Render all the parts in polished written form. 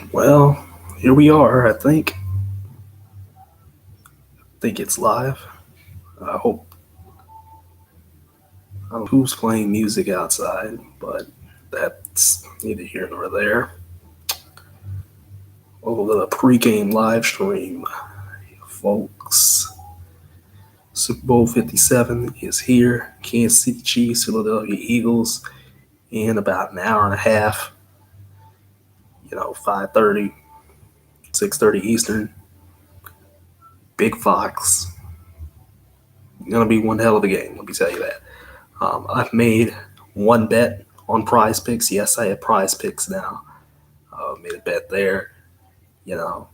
Well, here we are. I think it's live. I hope I don't know who's playing music outside, but that's neither here nor there. Over the pregame live stream, folks. Super Bowl 57 is here. Kansas City Chiefs, Philadelphia Eagles, in about an hour and a half. 5:30, 6:30 Eastern. Big Fox. Gonna be one hell of a game. Let me tell you that. I've made one bet on Prize Picks. Yes, I have Prize Picks now. Made a bet there. You know,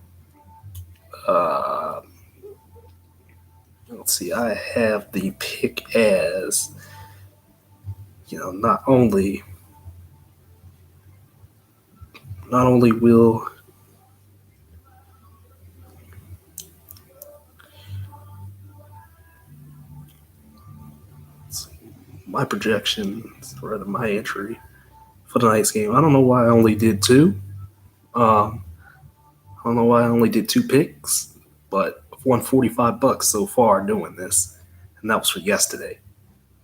uh, let's see. I have the pick as not only will my projections, rather my entry for tonight's game. I don't know why I only did two. Um, I don't know why I only did two picks, but I've won $45 so far doing this, and that was for yesterday.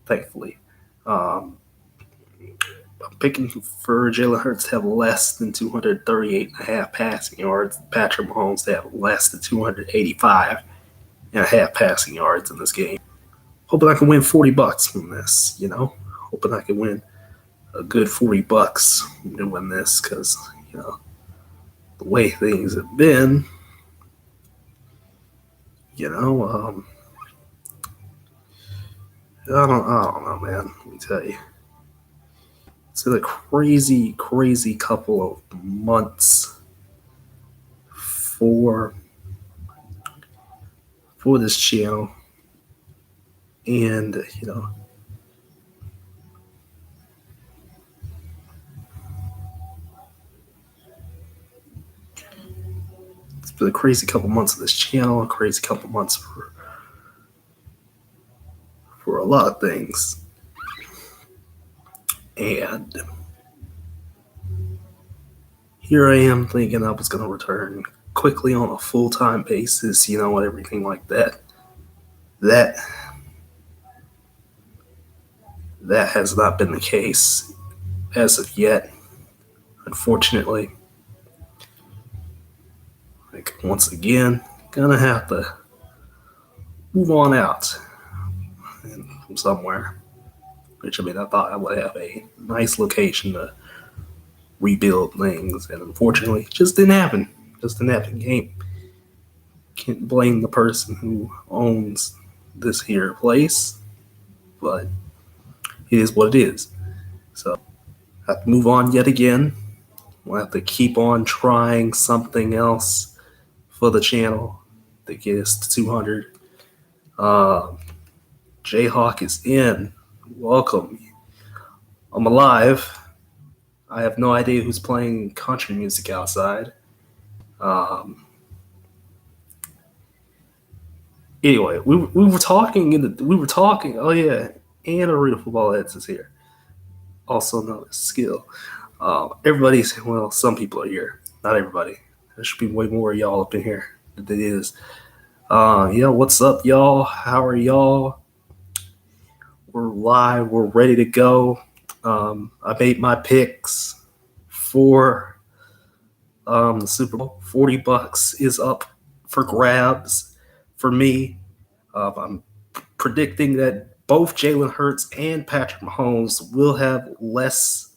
Thankfully, um, I'm picking for Jalen Hurts to have less than 238.5 passing yards. Patrick Mahomes to have less than 285.5 passing yards in this game. Hoping I can win $40 from this. Hoping I can win a good $40 doing this because the way things have been. I don't know, man. Let me tell you. It's been a crazy, crazy couple of months for this channel. And, it's been a crazy couple months of this channel, a crazy couple months for a lot of things. And here I am thinking I was going to return quickly on a full-time basis, and everything like that. That has not been the case as of yet, unfortunately. Like, once again, gonna have to move on out from somewhere. Which, I thought I would have a nice location to rebuild things, and unfortunately, it just didn't happen. Can't blame the person who owns this here place, but it is what it is. So, I have to move on yet again. We'll have to keep on trying something else for the channel to get us to 200. Jayhawk is in. Welcome. I'm alive. I have no idea who's playing country music outside. Anyway, we were talking. Oh yeah, and Arena Football Heads is here, also known as Skill. Some people are here. Not everybody. There should be way more of y'all up in here than it is. What's up, y'all? How are y'all? We're live. We're ready to go. I made my picks for the Super Bowl. $40 is up for grabs for me. I'm predicting that both Jalen Hurts and Patrick Mahomes will have less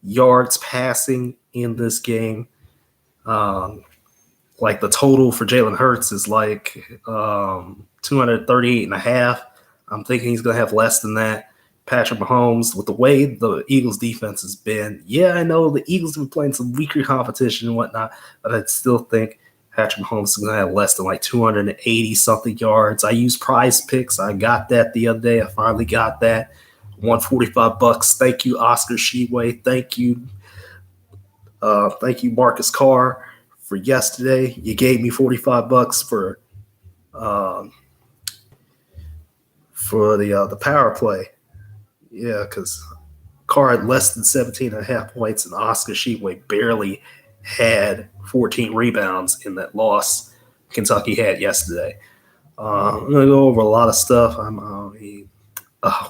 yards passing in this game. Like the total for Jalen Hurts is like 238.5. I'm thinking he's going to have less than that. Patrick Mahomes, with the way the Eagles defense has been, yeah, I know the Eagles have been playing some weaker competition and whatnot, but I still think Patrick Mahomes is going to have less than like 280 something yards. I used Prize Picks. I got that the other day. I finally got that. $145. Thank you, Oscar Sheway. Thank you, Marcus Carr, for yesterday. You gave me $45 for the power play. Yeah, because Carr had less than 17.5 points, and Oscar Sheway barely had 14 rebounds in that loss Kentucky had yesterday. I'm going to go over a lot of stuff.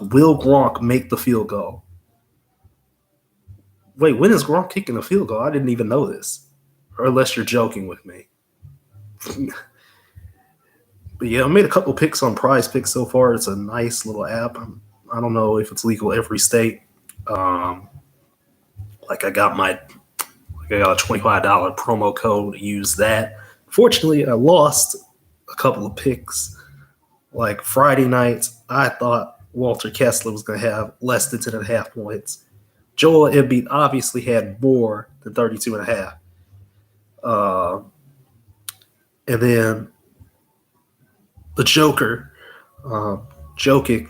Will Gronk make the field goal? Wait, when is Gronk kicking a field goal? I didn't even know this. Or unless you're joking with me. But yeah, I made a couple picks on Prize Picks so far. It's a nice little app. I don't know if it's legal every state. Like I got a $25 promo code to use that. Fortunately, I lost a couple of picks. Like Friday night, I thought Walter Kessler was going to have less than 10.5 points. Joel Embiid obviously had more than 32.5. And then the Joker, Jokic,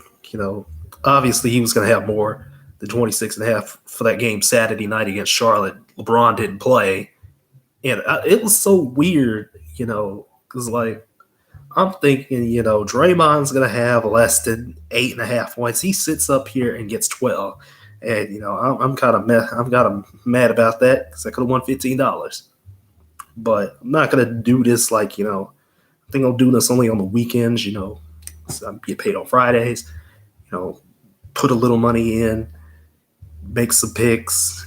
obviously he was going to have more than 26.5 for that game Saturday night against Charlotte. LeBron didn't play. And it was so weird, because I'm thinking, Draymond's going to have less than 8.5 points. He sits up here and gets 12. And, I'm kind of mad about that because I could have won $15. But I'm not going to do this I think I'll do this only on the weekends, so I get paid on Fridays, put a little money in, make some picks.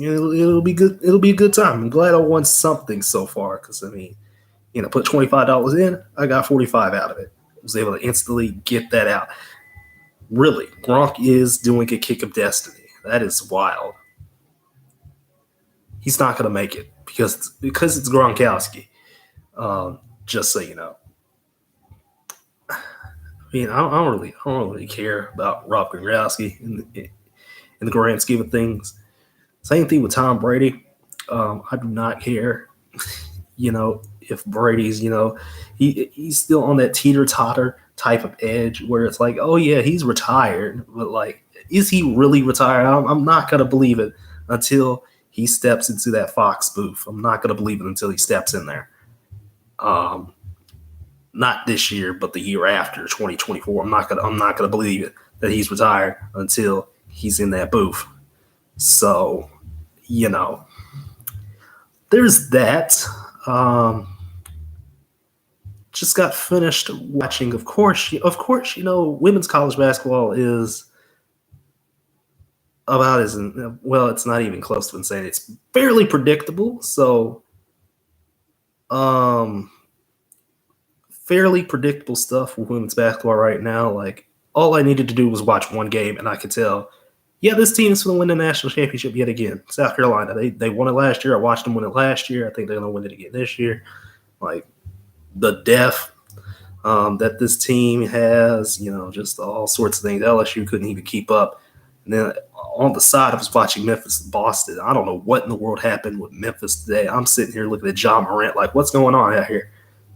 It'll be good. It'll be a good time. I'm glad I won something so far because, put $25 in, I got 45 out of it. I was able to instantly get that out. Really, Gronk is doing a kick of destiny. That is wild. He's not going to make it because it's Gronkowski. Just so you know. I don't really care about Rob Gronkowski in the grand scheme of things. Same thing with Tom Brady. I do not care. If Brady's, he's still on that teeter-totter type of edge where it's like, oh yeah, he's retired, but is he really retired? I'm not gonna believe it until he steps into that Fox booth. I'm not gonna believe it until he steps in there. Not this year, but the year after, 2024. I'm not gonna believe it that he's retired until he's in that booth. So, there's that. Just got finished watching. Of course, women's college basketball is about as well. It's not even close to insane. It's fairly predictable. So, fairly predictable stuff with women's basketball right now. All I needed to do was watch one game, and I could tell, yeah, this team is going to win the national championship yet again. South Carolina, they won it last year. I watched them win it last year. I think they're going to win it again this year. The depth that this team has, just all sorts of things. LSU couldn't even keep up. And then on the side, I was watching Memphis and Boston. I don't know what in the world happened with Memphis today. I'm sitting here looking at John Morant what's going on out here?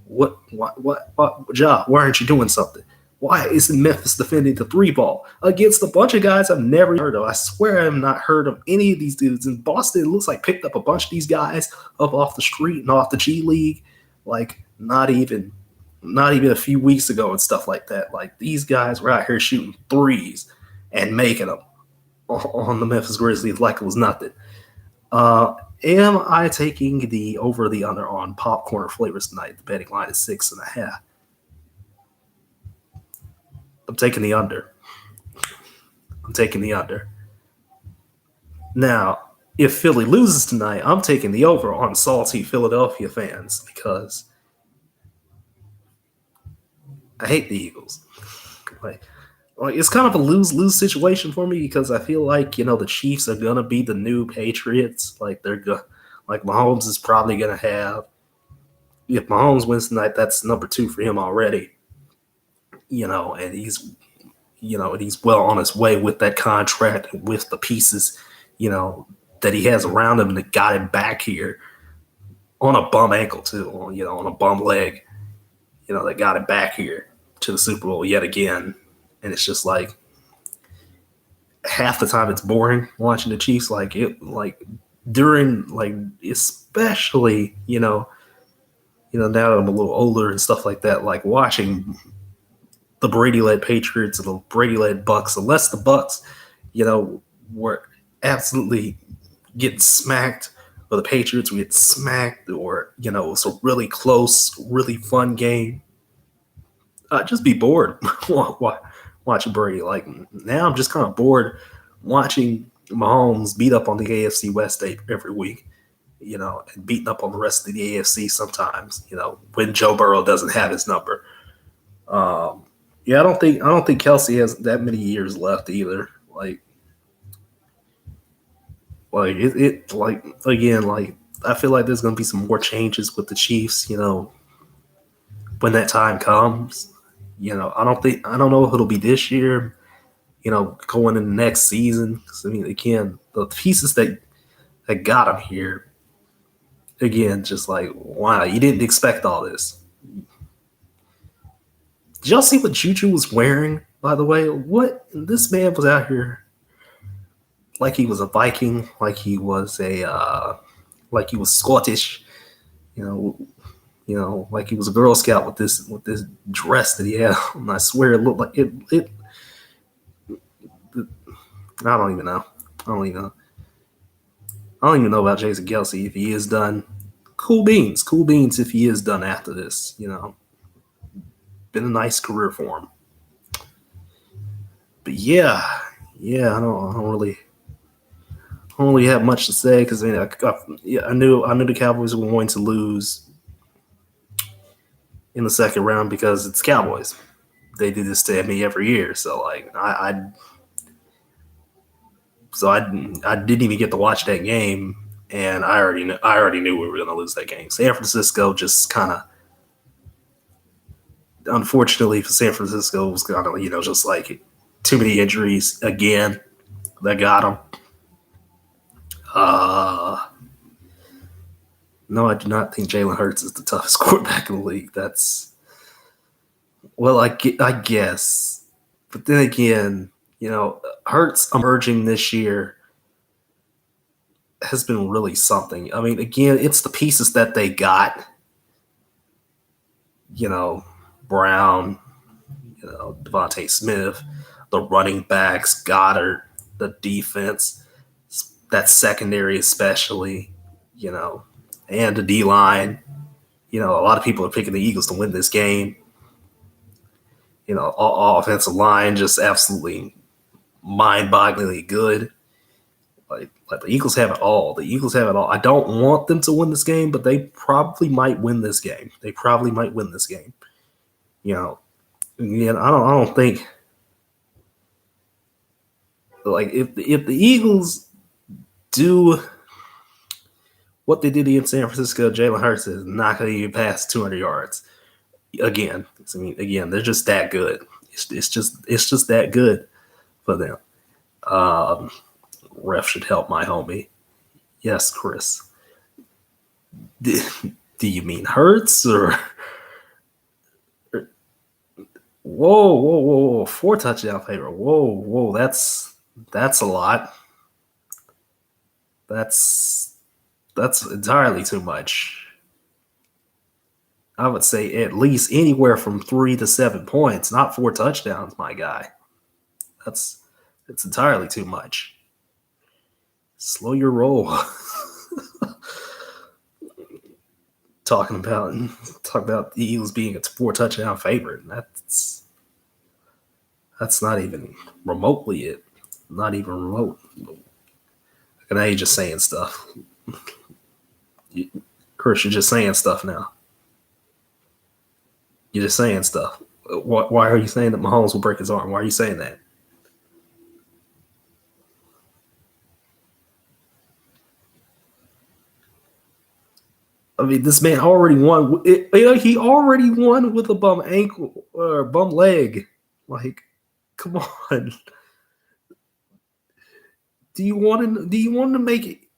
What, Ja, why aren't you doing something? Why isn't Memphis defending the three ball against a bunch of guys I've never heard of? I swear I have not heard of any of these dudes. In Boston, it looks like picked up a bunch of these guys up off the street and off the G League. Not even a few weeks ago and stuff like that. These guys were out here shooting threes and making them on the Memphis Grizzlies like it was nothing. Am I taking the over the under on popcorn flavors tonight? The betting line is 6.5. I'm taking the under. Now, if Philly loses tonight, I'm taking the over on salty Philadelphia fans because I hate the Eagles. It's kind of a lose-lose situation for me because I feel like, the Chiefs are going to be the new Patriots. Mahomes is probably going to have, if Mahomes wins tonight, that's number 2 for him already. And he's well on his way with that contract, with the pieces, that he has around him that got him back here on a bum ankle too, on a bum leg, that got him back here to the Super Bowl yet again. And it's just half the time it's boring watching the Chiefs. Especially, now that I'm a little older and stuff like that, watching the Brady-led Patriots and the Brady-led Bucks, unless the Bucks, were absolutely getting smacked or the Patriots would get smacked, or it's a really close, really fun game. I'd just be bored watching Brady. Like now, I'm just kind of bored watching Mahomes beat up on the AFC West every week. And beating up on the rest of the AFC sometimes. When Joe Burrow doesn't have his number. Yeah, I don't think Kelsey has that many years left either. Like again, like I feel like there's gonna be some more changes with the Chiefs. When that time comes. I don't know if it'll be this year. Going in the next season. 'Cause, I mean, again, the pieces that got him here. Again, just like wow, you didn't expect all this. Did y'all see what Juju was wearing? By the way, what this man was out here like he was a Viking, like he was Scottish, you know, like he was a Girl Scout with this dress that he had. And I swear it looked like it. I don't even know. I don't even know. I don't even know about Jason Kelsey if he is done. Cool beans if he is done after this. Been a nice career for him. But yeah, I don't really have much to say because I knew the Cowboys were going to lose in the second round because it's Cowboys. They do this to me every year, so like I didn't even get to watch that game, and I already knew we were going to lose that game. San Francisco just kind of, unfortunately for San Francisco, was kind of just like too many injuries again that got them. Uh, no, I do not think Jalen Hurts is the toughest quarterback in the league. That's well, I guess, but then again, Hurts emerging this year has been really something. I mean, again, it's the pieces that they got. You know, Brown, Devontae Smith, the running backs, Goddard, the defense, that secondary especially, you know, and the D line. A lot of people are picking the Eagles to win this game. All offensive line just absolutely mind-bogglingly good. Like the Eagles have it all. The Eagles have it all. I don't want them to win this game, but they probably might win this game. They probably might win this game. You know, and I don't think like if the Eagles do what they did in San Francisco, Jalen Hurts is not going to even pass 200 yards again. I mean, again, they're just that good. It's just that good for them. Um, Ref should help my homie. Yes, Chris. Do, do you mean Hurts or whoa, 4 touchdown favorite? Whoa, that's a lot. That's entirely too much. I would say at least anywhere from 3 to 7 points, not 4 touchdowns, my guy. That's it's entirely too much. Slow your roll. talking about talking about the Eagles being a 4 touchdown favorite. That's not even remotely it. Not even remote. And now you're just saying stuff. Chris, you're just saying stuff now. You're just saying stuff. Why are you saying that Mahomes will break his arm? Why are you saying that? I mean, this man already won. He already won with a bum ankle or bum leg. Like, come on. Do you want to make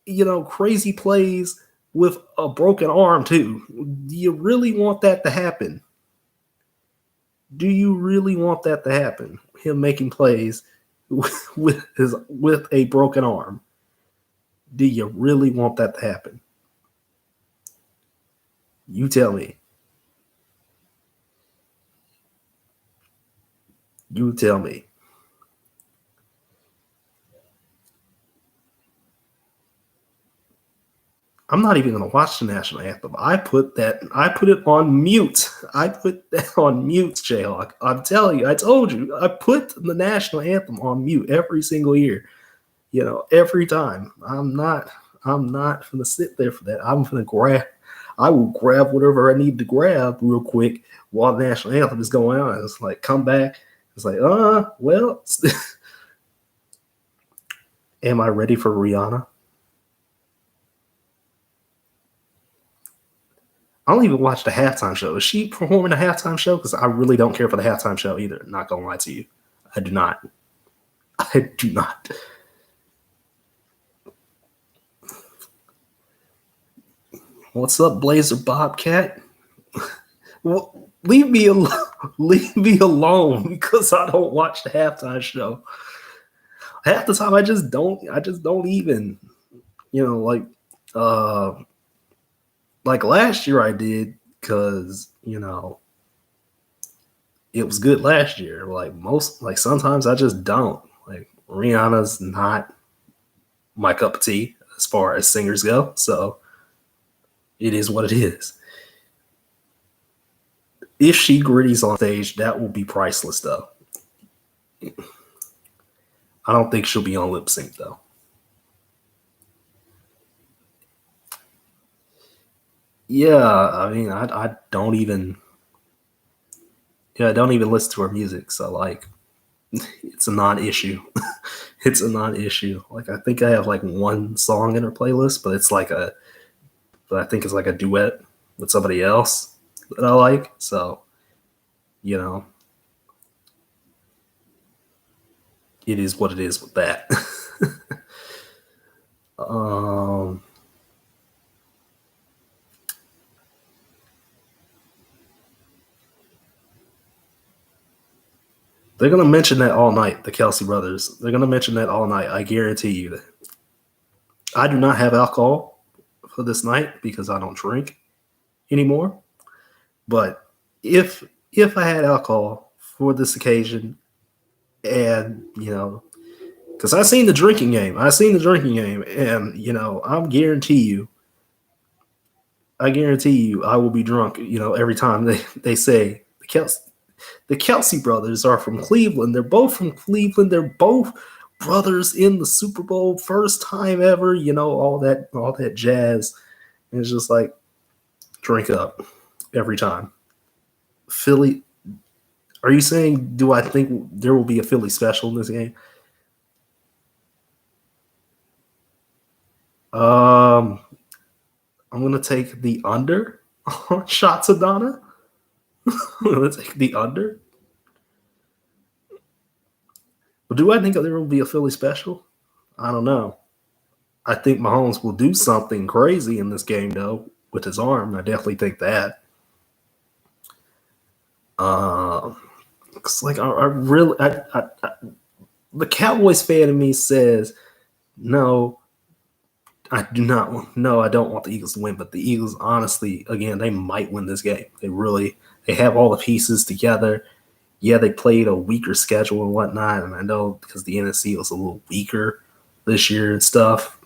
crazy plays with a broken arm too? Do you really want that to happen? Do you really want that to happen? Him making plays with a broken arm. Do you really want that to happen? You tell me. You tell me. I'm not even gonna watch the national anthem. I put it on mute. I put that on mute, Jayhawk. I'm telling you, I told you, I put the national anthem on mute every single year. Every time. I'm not gonna sit there for that. I will grab whatever I need to grab real quick while the national anthem is going on. It's like come back. It's like, well, am I ready for Rihanna? I don't even watch the halftime show. Is she performing the halftime show? Because I really don't care for the halftime show either. Not gonna lie to you. I do not. I do not. What's up, Blazer Bobcat? Well, leave me alone. Leave me alone because I don't watch the halftime show. Half the time I just don't even, like last year I did because, it was good last year. Sometimes I just don't. Like Rihanna's not my cup of tea as far as singers go. So it is what it is. If she gritties on stage, that will be priceless though. I don't think she'll be on lip sync though. Yeah, I mean, I don't even. Yeah, I don't even listen to her music, so like, it's a non-issue. It's a non-issue. Like, I think I have like one song in her playlist, but I think it's like a duet with somebody else that I like. So, it is what it is with that. um, They're gonna mention that all night. The Kelsey brothers. They're gonna mention that all night. I guarantee you that. I do not have alcohol for this night because I don't drink anymore. But if I had alcohol for this occasion, and because I seen the drinking game, and I guarantee you, I will be drunk. Every time they say the Kelsey brothers are from Cleveland. They're both from Cleveland. They're both brothers in the Super Bowl, first time ever. All that jazz. And it's just like drink up every time. Philly. Are you saying? Do I think there will be a Philly special in this game? Um, I'm gonna take the under on shots of Donna. I'm gonna take the under. But do I think there will be a Philly special? I don't know. I think Mahomes will do something crazy in this game, though, with his arm. I definitely think that. It's like the Cowboys fan in me says, no, I do not. No, I don't want the Eagles to win. But the Eagles, honestly, again, they might win this game. They have all the pieces together. Yeah, they played a weaker schedule and whatnot, and I know because the NFC was a little weaker this year and stuff.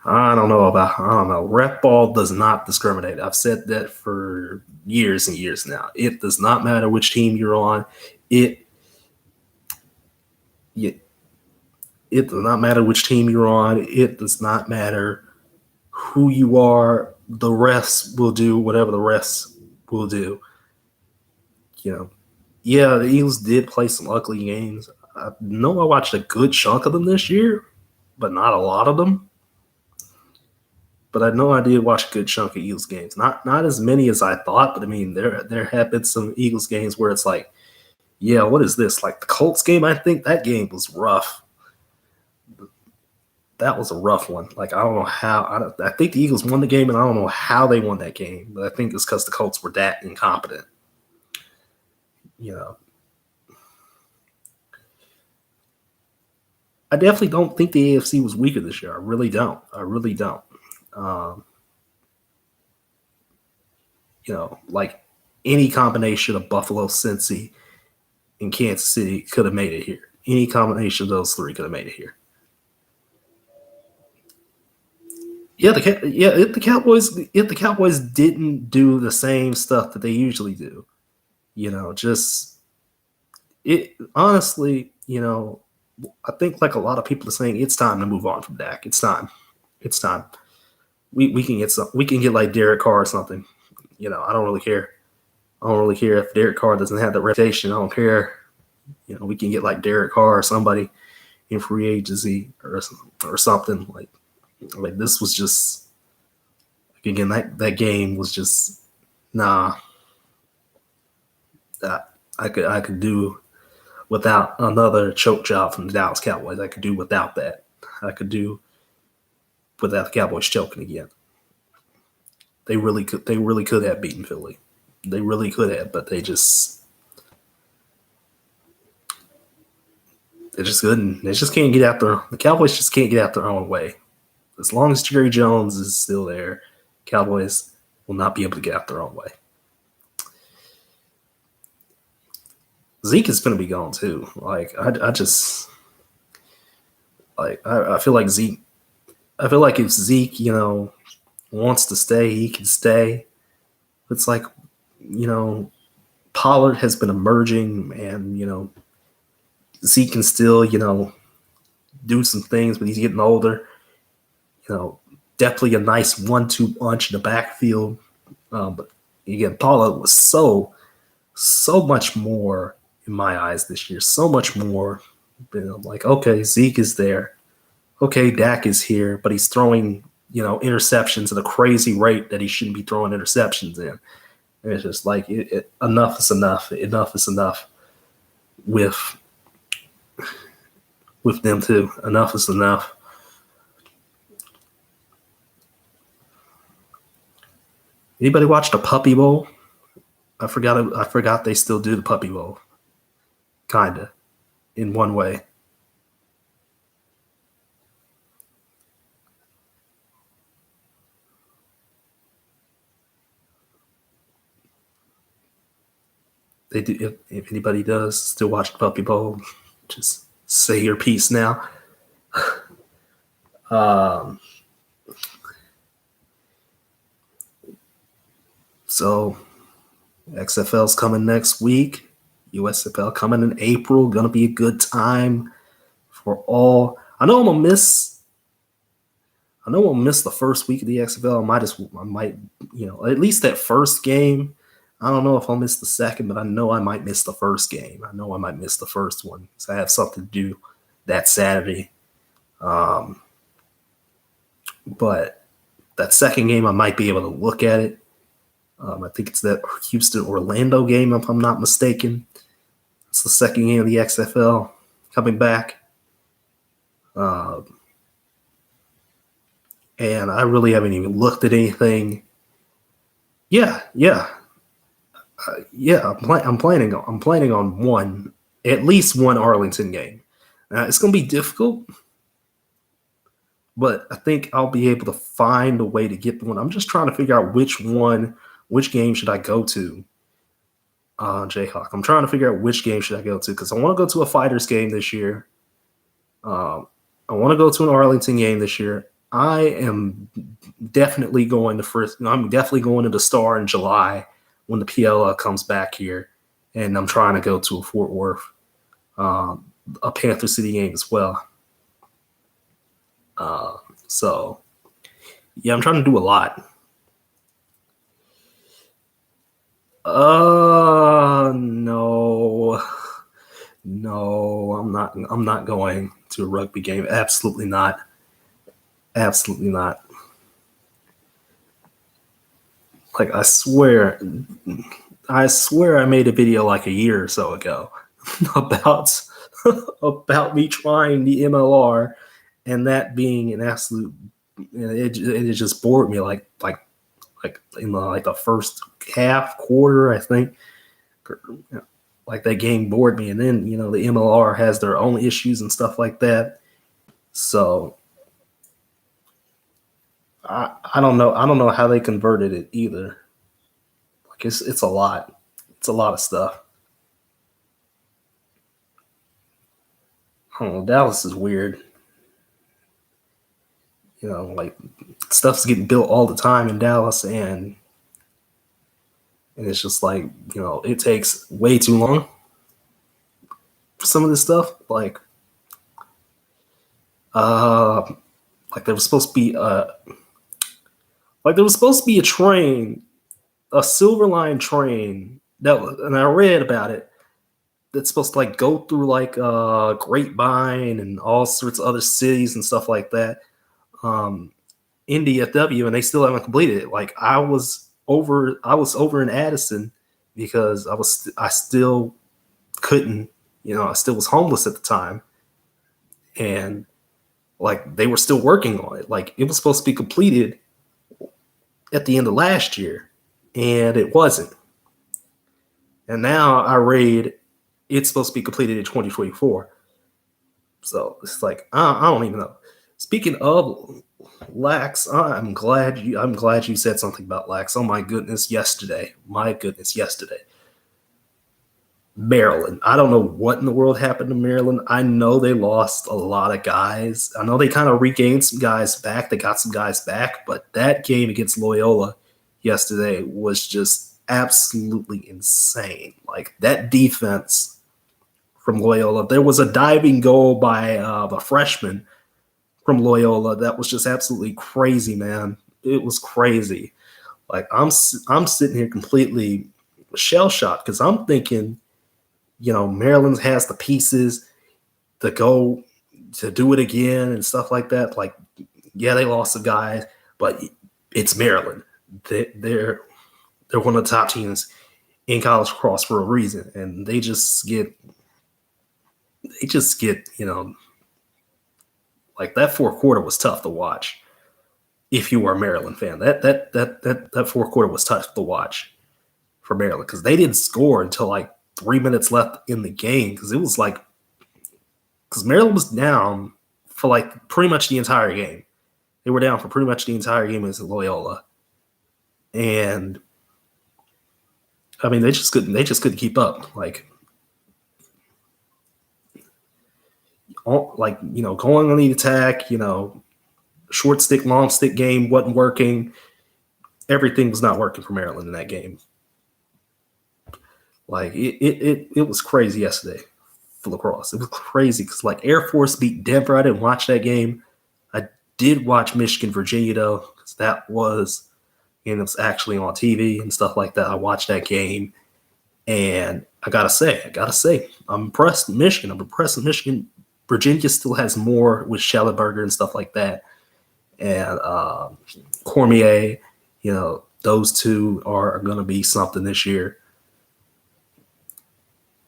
I don't know. Rep ball does not discriminate. I've said that for years and years now. It does not matter which team you're on. It does not matter which team you're on. It does not matter who you are. The refs will do whatever the refs will do. Yeah, the Eagles did play some ugly games. I know I watched a good chunk of them this year, but not a lot of them. But I know I did watch a good chunk of Eagles games. Not as many as I thought, but I mean there have been some Eagles games where it's like, yeah, what is this? Like the Colts game, I think that game was rough. That was a rough one. Like I don't know how. I think the Eagles won the game, and I don't know how they won that game. But I think it's because the Colts were that incompetent. I definitely don't think the AFC was weaker this year. I really don't. Um, like any combination of Buffalo, Cincy, and Kansas City could have made it here. Any combination of those three could have made it here. If the Cowboys didn't do the same stuff that they usually do, just it honestly, I think like a lot of people are saying it's time to move on from Dak. It's time. It's time. We can get like Derek Carr or something. I don't really care. I don't really care if Derek Carr doesn't have the reputation. I don't care. We can get like Derek Carr or somebody in free agency or something like this was just again that game was just nah. That I could do without another choke job from the Dallas Cowboys. I could do without that. I could do without the Cowboys choking again. They really could. They really could have beaten Philly. They really could have, but they just couldn't. They just can't get out there. The Cowboys just can't get out their own way. As long as Jerry Jones is still there, Cowboys will not be able to get out their own way. Zeke is going to be gone too. Like I just like I feel like Zeke. I feel like if Zeke, wants to stay, he can stay. It's like, Pollard has been emerging, and Zeke can still, do some things, but he's getting older. Definitely a nice 1-2 punch in the backfield. But again, Pollard was so much more in my eyes this year. So much more. I'm like, okay, Zeke is there. Okay, Dak is here, but he's throwing, interceptions at a crazy rate that he shouldn't be throwing interceptions in. And it's just like enough is enough. Enough is enough with them too. Enough is enough. Anybody watch the Puppy Bowl? I forgot they still do the Puppy Bowl. Kinda, in one way. They do. If anybody does still watch the Puppy Bowl, just say your piece now. So XFL's coming next week. USFL coming in April. Gonna be a good time for all. I know I'm gonna miss the first week of the XFL. I might, at least that first game. I don't know if I'll miss the second, but I know I might miss the first game. I know I might miss the first one. So I have something to do that Saturday. But that second game, I might be able to look at it. I think it's that Houston-Orlando game, if I'm not mistaken. It's the second game of the XFL coming back. And I really haven't even looked at anything. Yeah. I'm planning on at least one Arlington game. It's going to be difficult, but I think I'll be able to find a way to get the one. I'm just trying to figure out which game should I go to. Jayhawk. I'm trying to figure out which game should I go to because I want to go to a Fighters game this year. I want to go to an Arlington game this year. I am definitely going I'm definitely going to the Star in July when the PLL comes back here, and I'm trying to go to a Fort Worth, a Panther City game as well. So, yeah, I'm trying to do a lot. No, I'm not going to a rugby game. Absolutely not. Absolutely not. Like I swear I made a video like a year or so ago about me trying the MLR and that being an absolute. It just bored me like in the first quarter, I think. Like that game bored me, and then the MLR has their own issues and stuff like that. So I don't know. I don't know how they converted it either. Like it's a lot. It's a lot of stuff. I don't know, Dallas is weird. You know, like stuff's getting built all the time in Dallas, and it's just like, you know, it takes way too long for some of this stuff. Uh, like there was supposed to be a train, a Silver Line train and I read about it. That's supposed to like go through like Grapevine and all sorts of other cities and stuff like that. In DFW, and they still haven't completed it. Like I was over in Addison because I still couldn't, you know, I still was homeless at the time, and like they were still working on it. Like it was supposed to be completed at the end of last year, and it wasn't. And now I read it's supposed to be completed in 2024. So it's like I don't even know. Speaking of Lax, I'm glad you said something about Lax. Oh my goodness, yesterday. Maryland. I don't know what in the world happened to Maryland. I know they lost a lot of guys. I know they kind of regained some guys back. They got some guys back, but that game against Loyola yesterday was just absolutely insane. Like that defense from Loyola. There was a diving goal by a freshman from Loyola that was just absolutely crazy, man. It was crazy. Like I'm sitting here completely shell shocked because I'm thinking, you know, Maryland has the pieces to go to do it again and stuff like that. Like, yeah, they lost some guys, but it's Maryland. They're one of the top teams in college lacrosse for a reason, and they just get you know, like that fourth quarter was tough to watch. If you were a Maryland fan, that fourth quarter was tough to watch for Maryland because they didn't score until like 3 minutes left in the game because it was like because Maryland was down for like pretty much the entire game. They were down for pretty much the entire game against Loyola, and I mean they just couldn't keep up. Like you know, going on the attack, you know, short stick, long stick game wasn't working. Everything was not working for Maryland in that game. Like it was crazy yesterday for lacrosse. It was crazy because like Air Force beat Denver. I didn't watch that game. I did watch Michigan, Virginia though, because that was, and it was actually on TV and stuff like that. I watched that game, and I gotta say, I'm impressed with Michigan. I'm impressed with Michigan. Virginia still has more with Schellenberger and stuff like that, and Cormier. You know, those two are going to be something this year.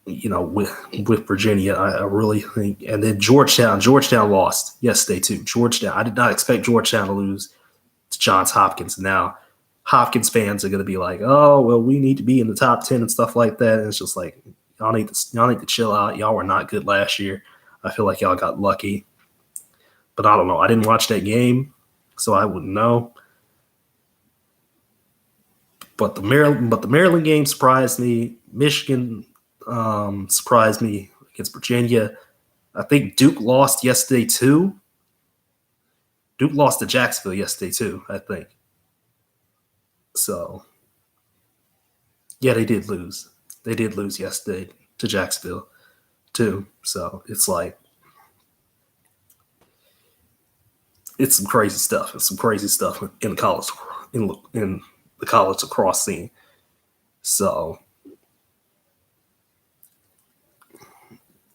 You know, with Virginia, I really think, and then Georgetown lost yesterday too. Georgetown, I did not expect Georgetown to lose to Johns Hopkins. Now, Hopkins fans are going to be like, "Oh, well, we need to be in the top 10 and stuff like that." And it's just like y'all need to chill out. Y'all were not good last year. I feel like y'all got lucky, but I don't know. I didn't watch that game, so I wouldn't know. But the Maryland game surprised me. Michigan surprised me against Virginia. I think Duke lost yesterday too. Duke lost to Jacksonville yesterday too, I think. So, yeah, they did lose. They did lose yesterday to Jacksonville too. So it's like it's some crazy stuff. It's some crazy stuff in college in the college lacrosse scene. So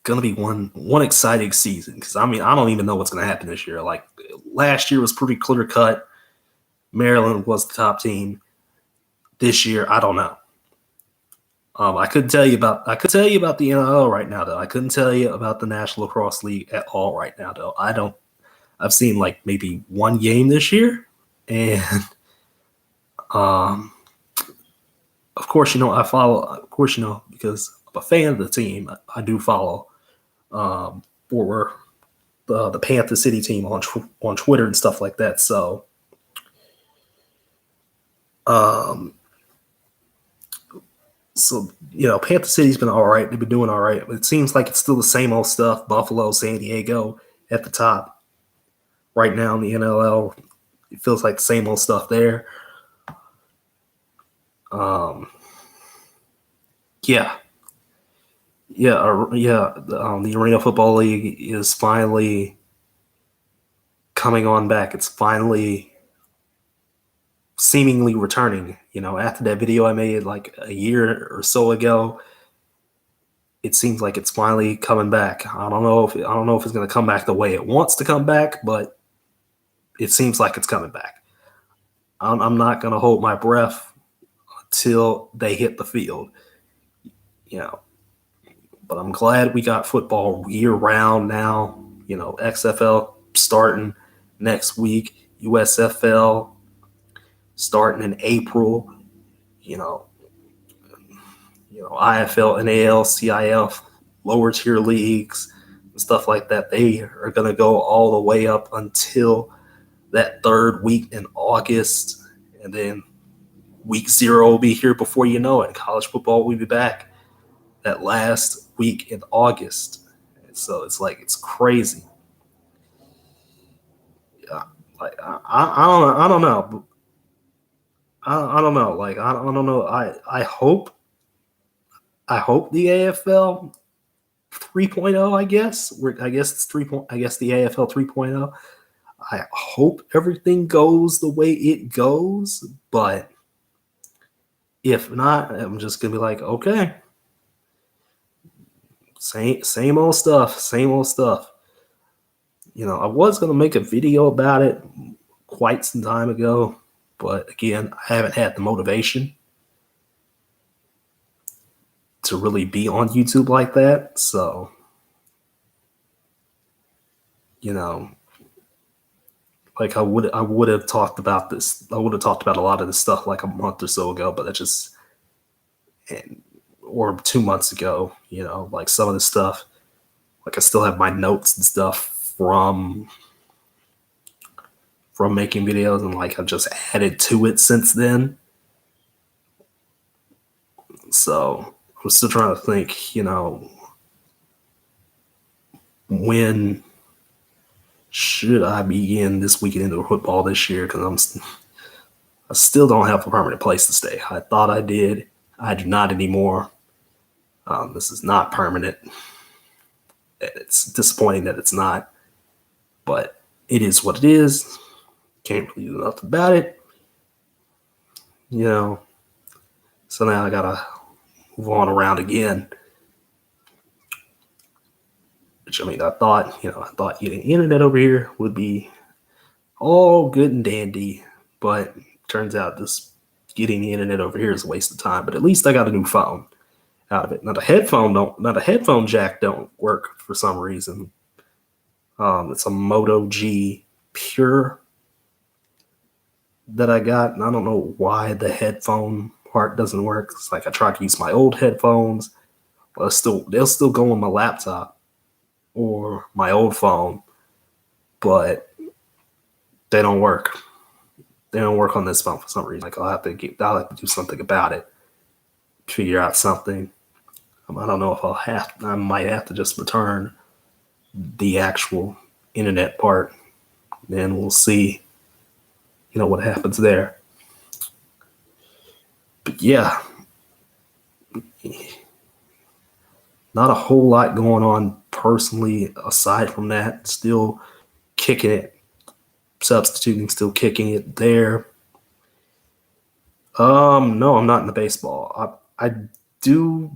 gonna be one exciting season because I mean I don't even know what's gonna happen this year. Like last year was pretty clear cut. Maryland was the top team. This year, I don't know. I could tell you about the NIL right now though. I couldn't tell you about the National Lacrosse League at all right now though. I've seen like maybe one game this year, and of course, you know, I follow. Of course, you know, because I'm a fan of the team, I do follow for the Panther City team on Twitter and stuff like that. So, So, Panther City's been all right. They've been doing all right. But it seems like it's still the same old stuff. Buffalo, San Diego at the top right now in the NLL. It feels like the same old stuff there. Yeah. The Arena Football League is finally coming on back. It's finally seemingly returning. After that video I made like a year or so ago, it seems like it's finally coming back. I don't know if it's going to come back the way it wants to come back, but it seems like it's coming back. I'm not going to hold my breath until they hit the field. But I'm glad we got football year round now. XFL starting next week, USFL starting in April. IFL, NAL, CIF, lower tier leagues, and stuff like that. They are going to go all the way up until that third week in August, and then week 0 will be here before you know it. College football will be back that last week in August. And so it's crazy. Yeah, I don't know. I don't know. I don't know. I hope the AFL 3.0. I guess it's 3. I guess the AFL 3.0. I hope everything goes the way it goes, but if not, I'm just gonna be like, okay, same old stuff, same old stuff. I was gonna make a video about it quite some time ago, but again, I haven't had the motivation to really be on YouTube like that. So, like I would have talked about this. I would have talked about a lot of this stuff like a month or so ago, but or 2 months ago. Like some of the stuff, like I still have my notes and stuff from making videos, and like I've just added to it since then. So I'm still trying to think, when should I begin this weekend into football this year? Because I still don't have a permanent place to stay. I thought I did. I do not anymore. This is not permanent. It's disappointing that it's not, but it is what it is. Can't really do nothing about it. So now I gotta move on around again. Which, I mean, I thought getting internet over here would be all good and dandy, but turns out this getting the internet over here is a waste of time. But at least I got a new phone out of it. Now the headphone jack don't work for some reason. It's a Moto G Pure that I got, and I don't know why the headphone part doesn't work. It's like I tried to use my old headphones, but they'll still go on my laptop or my old phone, but they don't work. They don't work on this phone for some reason. Like I'll have to do something about it, figure out something. I don't know if I might have to just return the actual internet part. Then we'll see, what happens there. But yeah, not a whole lot going on personally aside from that. Still kicking it, substituting, still kicking it there. No, I'm not into baseball. I do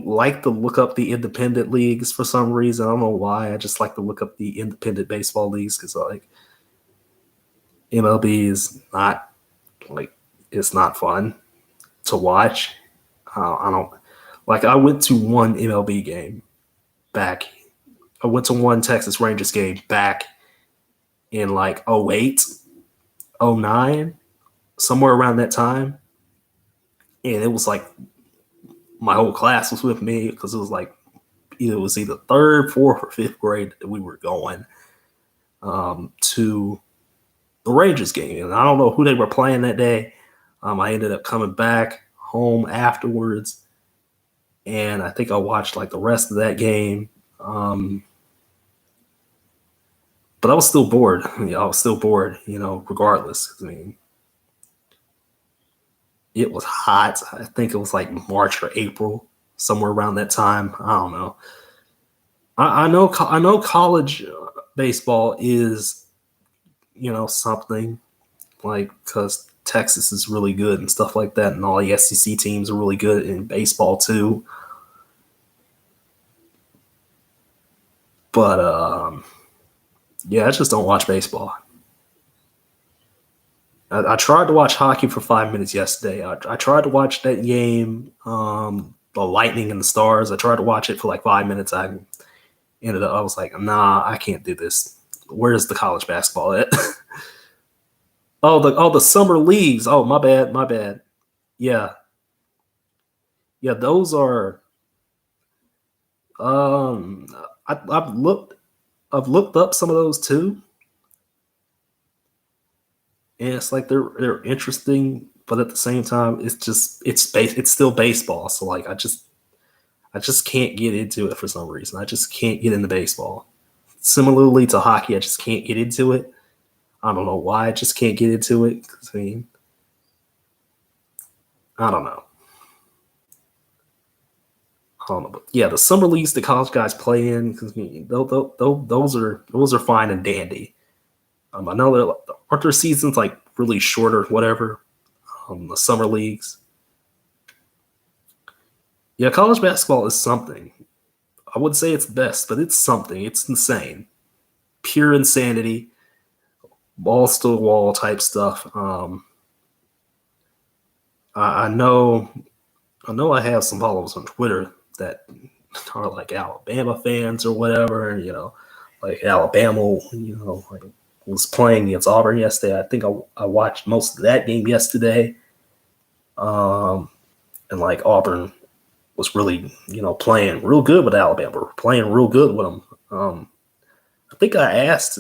like to look up the independent leagues for some reason. I don't know why. I just like to look up the independent baseball leagues because like MLB is not it's not fun to watch. I don't like. I went to one MLB game back. I went to one Texas Rangers game back in like 08, 09, somewhere around that time, and it was like my whole class was with me because it was like it was either third, fourth, or fifth grade that we were going to the Rangers game, and I don't know who they were playing that day. I ended up coming back home afterwards, and I think I watched like the rest of that game. But I was still bored. I was still bored, regardless. I mean, it was hot. I think it was like March or April, somewhere around that time. I don't know. I know college baseball is, something like because Texas is really good and stuff like that, and all the SEC teams are really good in baseball too. But yeah, I just don't watch baseball. I tried to watch hockey for 5 minutes yesterday. I tried to watch that game, the Lightning and the Stars. I tried to watch it for like 5 minutes. I ended up. I was like, nah, I can't do this. Where's the college basketball at? The summer leagues. Oh, my bad, my bad. Yeah, yeah, those are. Um, I've looked up some of those too, and it's like they're interesting, but at the same time, it's still baseball. So like, I just can't get into it for some reason. I just can't get into baseball. Similarly to hockey, I just can't get into it. I don't know why. I just can't get into it. I mean, I don't know. I don't know. But yeah, the summer leagues the college guys play in, because those are fine and dandy. I know aren't their seasons like really short or whatever. The summer leagues. Yeah, college basketball is something. I would say it's best, but it's something. It's insane, pure insanity, balls to the wall type stuff. I know, I have some followers on Twitter that are like Alabama fans or whatever. Like Alabama, like was playing against Auburn yesterday. I think I watched most of that game yesterday. And like Auburn was really, playing real good with Alabama, playing real good with them. I think I asked,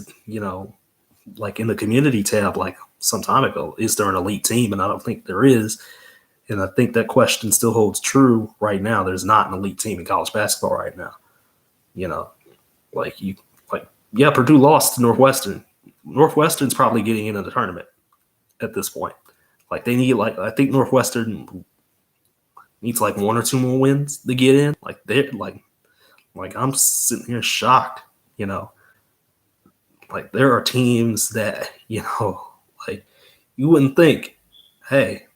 like in the community tab, like some time ago, is there an elite team? And I don't think there is. And I think that question still holds true right now. There's not an elite team in college basketball right now. You know, like you, like yeah, Purdue lost to Northwestern. Northwestern's probably getting into the tournament at this point. Like they need, like I think Northwestern needs like one or two more wins to get in. Like they're like I'm sitting here shocked. You know, like there are teams that like you wouldn't think, hey,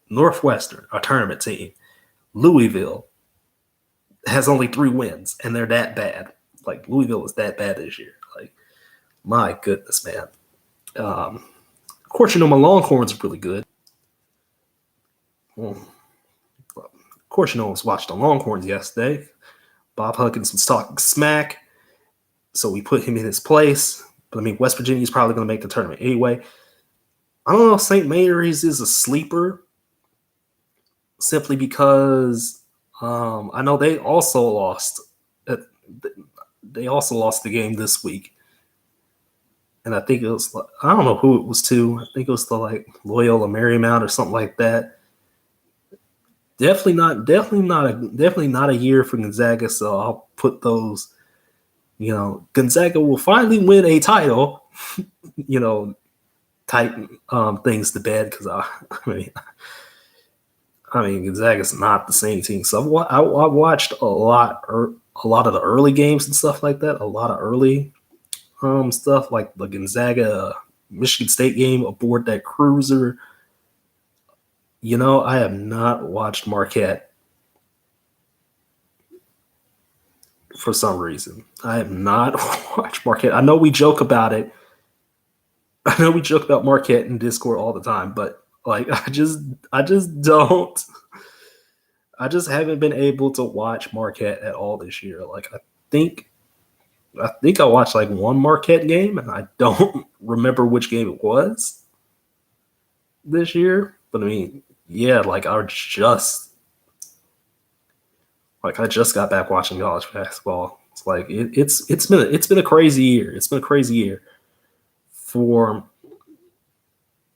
Northwestern, a tournament team, Louisville has only 3 wins, and they're that bad. Like Louisville is that bad this year. Like my goodness, man. Of course, my Longhorns are really good. Well, of course, I was watching the Longhorns yesterday. Bob Huggins was talking smack, so we put him in his place. But I mean, West Virginia is probably going to make the tournament anyway. I don't know if St. Mary's is a sleeper, simply because I know they also lost. They also lost the game this week, and I think it was, I don't know who it was to. I think it was the like Loyola Marymount or something like that. Definitely not a year for Gonzaga. So I'll put those. Gonzaga will finally win a title. Type things to bed, because I mean Gonzaga's not the same team. So I watched a lot of the early games and stuff like that. A lot of early stuff like the Gonzaga Michigan State game aboard that cruiser. I have not watched Marquette for some reason. I have not watched Marquette. I know we joke about it. I know we joke about Marquette in Discord all the time, but like I just don't. I just haven't been able to watch Marquette at all this year. Like think I watched like one Marquette game, and I don't remember which game it was this year. But I mean, yeah, like I just got back watching college basketball. It's like it's been a crazy year. It's been a crazy year for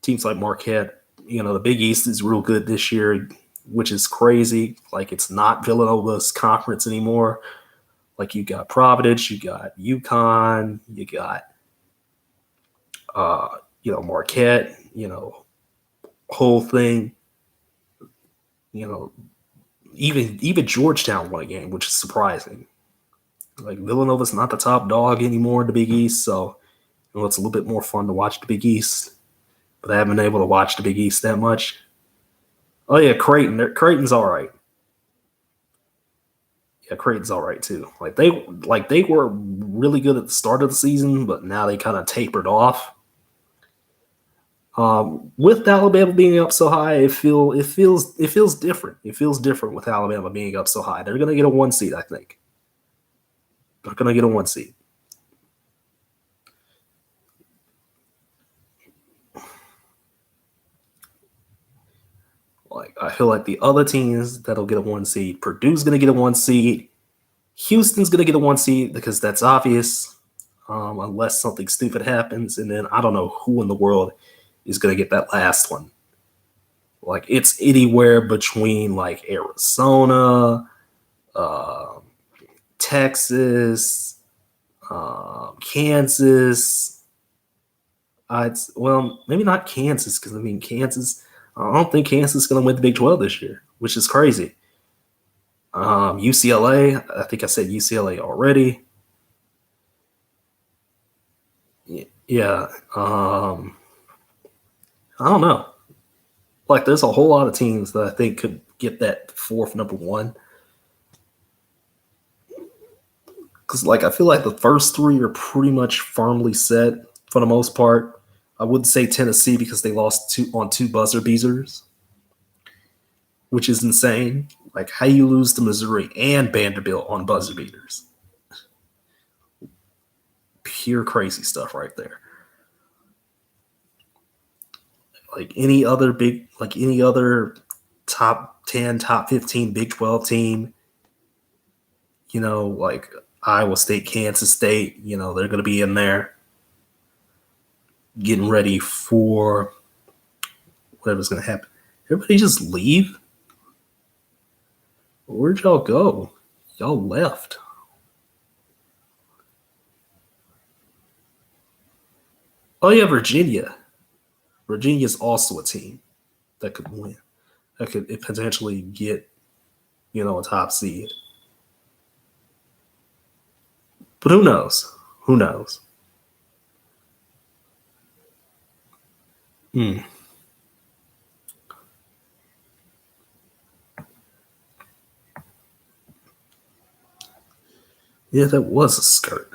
teams like Marquette. The Big East is real good this year. which is crazy. Like, it's not Villanova's conference anymore. Like, you got Providence, you got UConn, you got Marquette, whole thing. Even Georgetown won a game, which is surprising. Like, Villanova's not the top dog anymore in the Big East, so it's a little bit more fun to watch the Big East. But I haven't been able to watch the Big East that much. Oh yeah, Creighton's all right. Yeah, Creighton's all right too. Like they were really good at the start of the season, but now they kind of tapered off. With Alabama being up so high, it feels different. It feels different with Alabama being up so high. They're gonna get a 1 seed, I think. They're gonna get a 1 seed. Like, I feel like the other teams that'll get a 1 seed, Purdue's gonna get a 1 seed. Houston's gonna get a 1 seed because that's obvious, unless something stupid happens, and then I don't know who in the world is gonna get that last one. Like, it's anywhere between like Arizona, Texas, Kansas. Maybe not Kansas, because Kansas. I don't think Kansas is going to win the Big 12 this year, which is crazy. UCLA. I think I said UCLA already. Yeah. I don't know. Like, there's a whole lot of teams that I think could get that fourth number one. Because, like, I feel like the first three are pretty much firmly set for the most part. I wouldn't say Tennessee because they lost on two buzzer beaters, which is insane. Like, how you lose to Missouri and Vanderbilt on buzzer beaters? Pure crazy stuff right there. Like any other top 10, top 15 Big 12 team, like Iowa State, Kansas State, they're going to be in there getting ready for whatever's going to happen. Everybody just leave? Where'd y'all go? Y'all left. Oh, yeah, Virginia. Virginia's also a team that could win. That could potentially get, a top seed. But who knows? Who knows? Yeah, that was a skirt.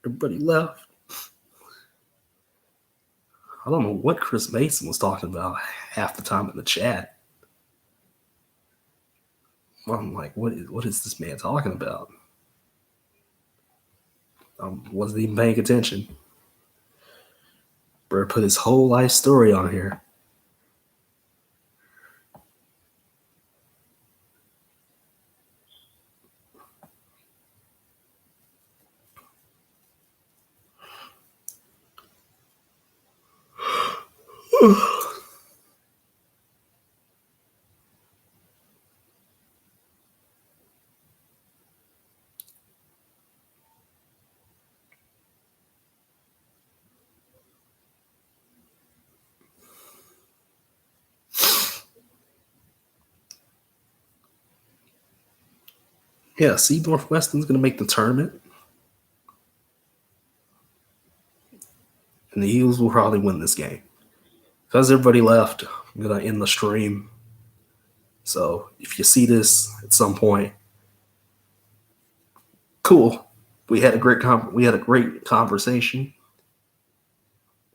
Everybody left. I don't know what Chris Mason was talking about half the time in the chat. I'm like, what is this man talking about? Wasn't even paying attention. Bro put his whole life story on here. Yeah, see, Northwestern's going to make the tournament. And the Eagles will probably win this game. Because everybody left, I'm going to end the stream. So if you see this at some point, cool. we had a great conversation.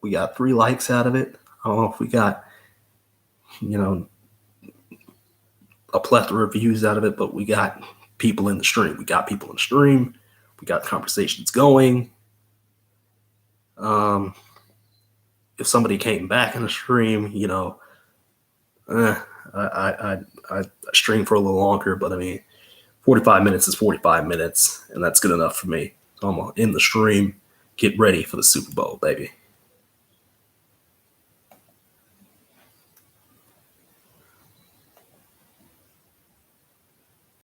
We got 3 likes out of it. I don't know if we got, a plethora of views out of it, but we got people in the stream. We got conversations going. If somebody came back in the stream, I stream for a little longer, but I mean, 45 minutes is 45 minutes, and that's good enough for me. So I'm in the stream, get ready for the Super Bowl, baby.